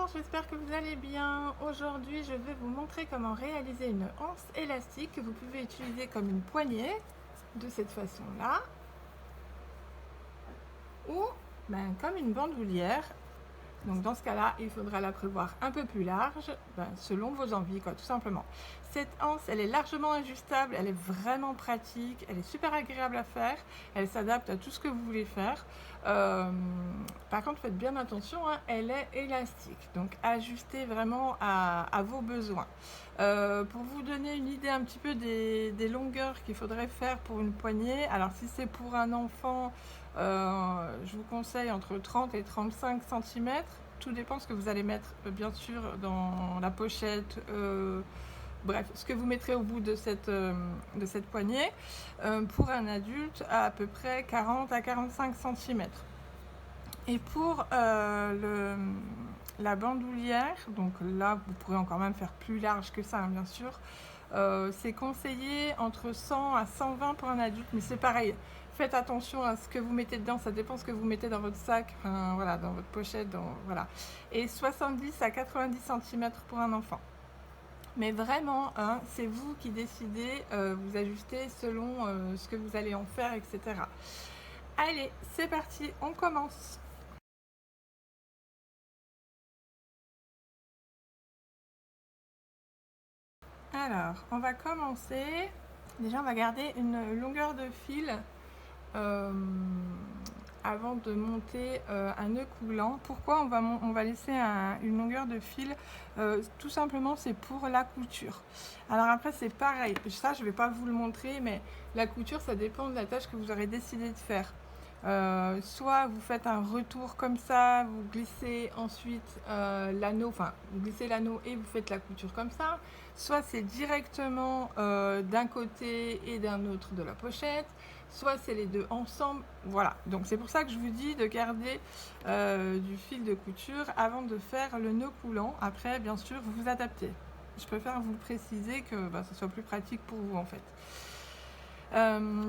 Bonjour, j'espère que vous allez bien. Aujourd'hui, je vais vous montrer comment réaliser une anse élastique que vous pouvez utiliser comme une poignée, de cette façon-là, ou comme une bandoulière. Donc dans ce cas-là, il faudra la prévoir un peu plus large, selon vos envies, tout simplement. Cette anse, elle est largement ajustable, elle est vraiment pratique, elle est super agréable à faire, elle s'adapte à tout ce que vous voulez faire. Par contre, faites bien attention, hein, elle est élastique, donc ajustée vraiment à vos besoins. Pour vous donner une idée un petit peu des longueurs qu'il faudrait faire pour une poignée, alors si c'est pour un enfant, je vous conseille entre 30 et 35 cm. Tout dépend ce que vous allez mettre, bien sûr, dans la pochette. Bref, ce que vous mettrez au bout de cette poignée. Pour un adulte, à peu près 40 à 45 cm. Et pour la bandoulière, donc là, vous pourrez encore même faire plus large que ça, hein, bien sûr. C'est conseillé entre 100 à 120 pour un adulte, mais c'est pareil. Faites attention à ce que vous mettez dedans, ça dépend ce que vous mettez dans votre sac, voilà, dans votre pochette, voilà. Et 70 à 90 cm pour un enfant. Mais vraiment, hein, c'est vous qui décidez, vous ajustez selon ce que vous allez en faire, etc. Allez, c'est parti, on commence. Alors, on va commencer. Déjà, on va garder une longueur de fil avant de monter un nœud coulant. Pourquoi on va laisser une longueur de fil? Tout simplement, c'est pour la couture. Alors après, c'est pareil. Ça, je ne vais pas vous le montrer, mais la couture, ça dépend de la tâche que vous aurez décidé de faire. Soit vous faites un retour comme ça, vous glissez ensuite l'anneau, enfin vous glissez l'anneau et vous faites la couture comme ça, soit c'est directement d'un côté et d'un autre de la pochette, soit c'est les deux ensemble, voilà. Donc c'est pour ça que je vous dis de garder du fil de couture avant de faire le nœud coulant. Après, bien sûr, vous vous adaptez. Je préfère vous préciser que ce soit plus pratique pour vous en fait.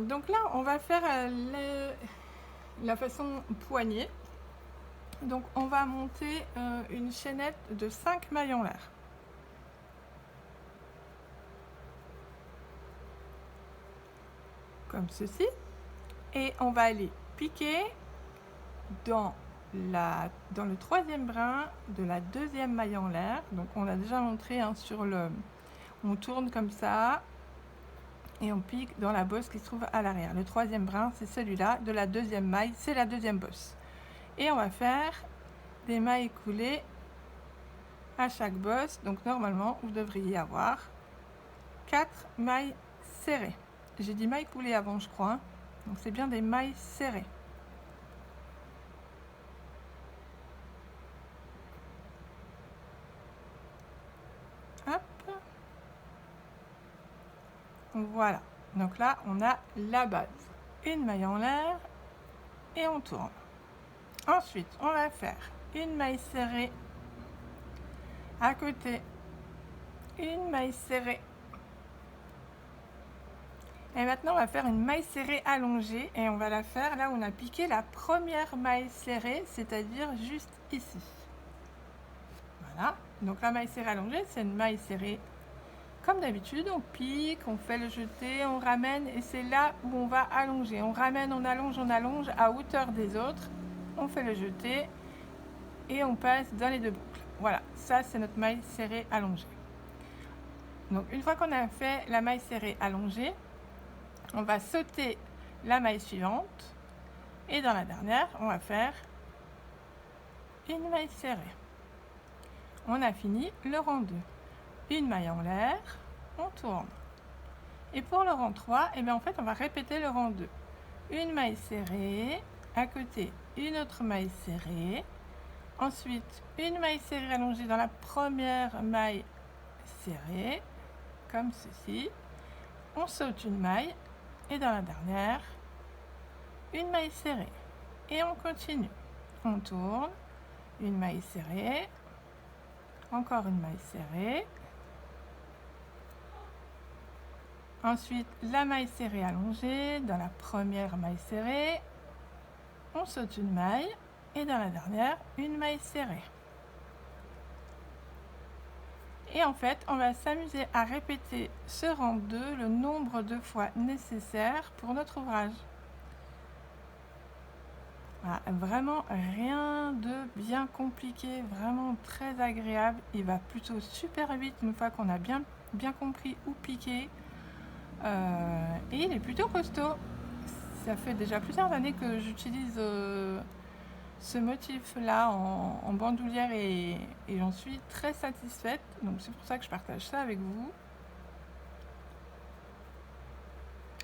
Donc là, on va faire la façon poignée. Donc on va monter une chaînette de 5 mailles en l'air. Comme ceci. Et on va aller piquer dans le troisième brin de la deuxième maille en l'air. Donc on l'a déjà montré, hein, on tourne comme ça et on pique dans la bosse qui se trouve à l'arrière. Le troisième brin, c'est celui-là, de la deuxième maille, c'est la deuxième bosse. Et on va faire des mailles coulées à chaque bosse. Donc normalement, vous devriez avoir 4 mailles serrées. J'ai dit mailles coulées avant, je crois, hein. Donc c'est bien des mailles serrées. Hop. Voilà. Donc là, on a la base. Une maille en l'air et on tourne. Ensuite, on va faire une maille serrée à côté, une maille serrée. Et maintenant, on va faire une maille serrée allongée et on va la faire là où on a piqué la première maille serrée, c'est-à-dire juste ici. Voilà. Donc la maille serrée allongée, c'est une maille serrée comme d'habitude. On pique, on fait le jeté, on ramène et c'est là où on va allonger. On ramène, on allonge à hauteur des autres. On fait le jeté et on passe dans les deux boucles. Voilà, ça c'est notre maille serrée allongée. Donc une fois qu'on a fait la maille serrée allongée, on va sauter la maille suivante et dans la dernière, on va faire une maille serrée. On a fini le rang 2. Une maille en l'air, on tourne. Et pour le rang 3, en fait, on va répéter le rang 2. Une maille serrée, à côté, une autre maille serrée. Ensuite, une maille serrée allongée dans la première maille serrée, comme ceci. On saute une maille et dans la dernière, une maille serrée. Et on continue. On tourne, une maille serrée, encore une maille serrée. Ensuite, la maille serrée allongée dans la première maille serrée. On saute une maille et dans la dernière, une maille serrée. Et en fait, on va s'amuser à répéter ce rang 2 le nombre de fois nécessaire pour notre ouvrage. Voilà, vraiment rien de bien compliqué, vraiment très agréable. Il va plutôt super vite une fois qu'on a bien compris où piquer. Et il est plutôt costaud. Ça fait déjà plusieurs années que j'utilise ce motif là en bandoulière et j'en suis très satisfaite, donc c'est pour ça que je partage ça avec vous.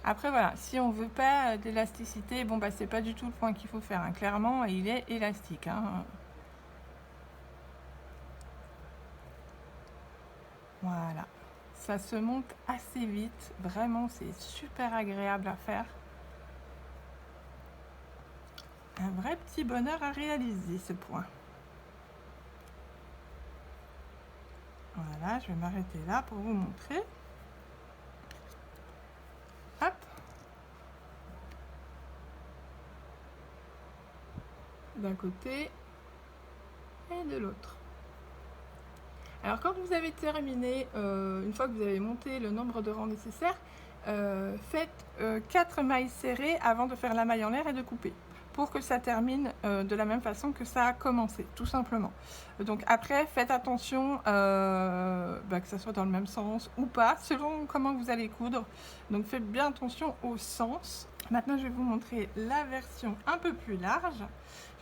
Après voilà, si on veut pas d'élasticité, bon bah c'est pas du tout le point qu'il faut faire, hein. Clairement il est élastique, hein. Voilà, ça se monte assez vite, vraiment c'est super agréable à faire. Un vrai petit bonheur à réaliser ce point. Voilà, je vais m'arrêter là pour vous montrer. Hop. D'un côté et de l'autre. Alors quand vous avez terminé, une fois que vous avez monté le nombre de rangs nécessaires, faites 4 mailles serrées avant de faire la maille en l'air et de couper, pour que ça termine de la même façon que ça a commencé, tout simplement. Donc après, faites attention que ça soit dans le même sens ou pas, selon comment vous allez coudre. Donc faites bien attention au sens. Maintenant, je vais vous montrer la version un peu plus large.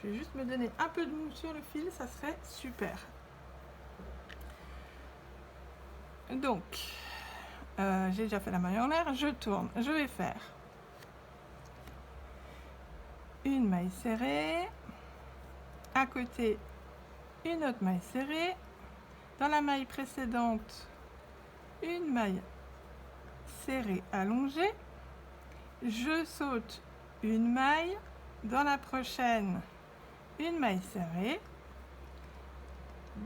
Je vais juste me donner un peu de mou sur le fil, ça serait super. Donc, j'ai déjà fait la maille en l'air, je tourne, je vais faire une maille serrée, à côté une autre maille serrée, dans la maille précédente une maille serrée allongée, je saute une maille, dans la prochaine une maille serrée,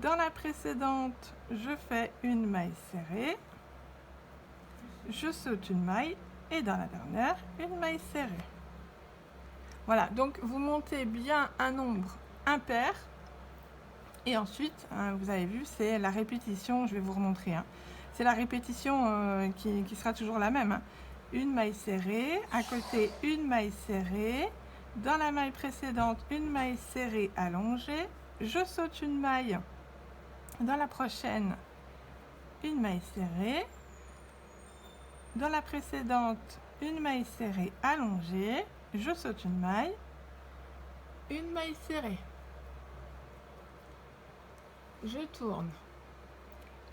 dans la précédente je fais une maille serrée, je saute une maille et dans la dernière une maille serrée. Voilà, donc vous montez bien un nombre impair et ensuite vous avez vu, c'est la répétition, je vais vous remontrer, hein. C'est la répétition qui sera toujours la même, hein. Une maille serrée, à côté une maille serrée, dans la maille précédente une maille serrée allongée, je saute une maille, dans la prochaine une maille serrée, dans la précédente une maille serrée allongée, je saute une maille serrée, je tourne,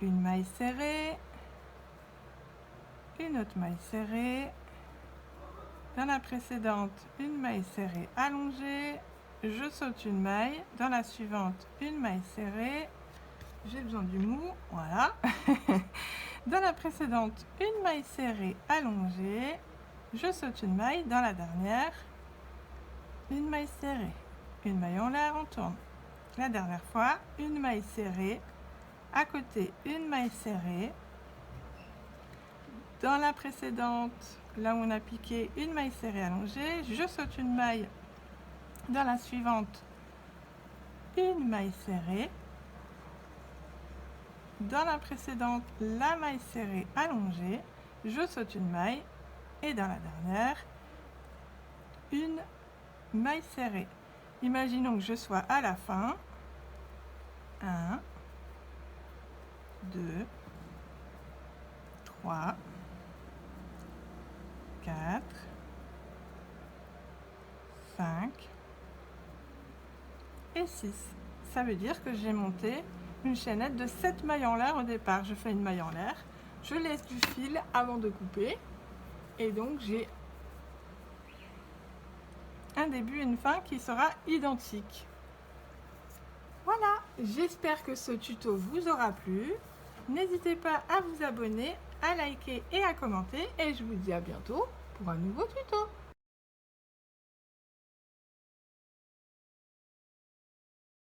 une maille serrée, une autre maille serrée, dans la précédente une maille serrée allongée, je saute une maille, dans la suivante une maille serrée, j'ai besoin du mou, voilà. Dans la précédente une maille serrée allongée, je saute une maille, dans la dernière une maille serrée, une maille en l'air, on tourne. La dernière fois une maille serrée, à côté une maille serrée, dans la précédente là où on a piqué une maille serrée allongée, je saute une maille, dans la suivante une maille serrée, dans la précédente la maille serrée allongée, je saute une maille et dans la dernière une maille serrée. Imaginons que je sois à la fin. 1, 2, 3, 4, 5 et 6. Ça veut dire que j'ai monté une chaînette de 7 mailles en l'air au départ. Je fais une maille en l'air, je laisse du fil avant de couper et donc j'ai un début et une fin qui sera identique. Voilà, j'espère que ce tuto vous aura plu. N'hésitez pas à vous abonner, à liker et à commenter et je vous dis à bientôt pour un nouveau tuto.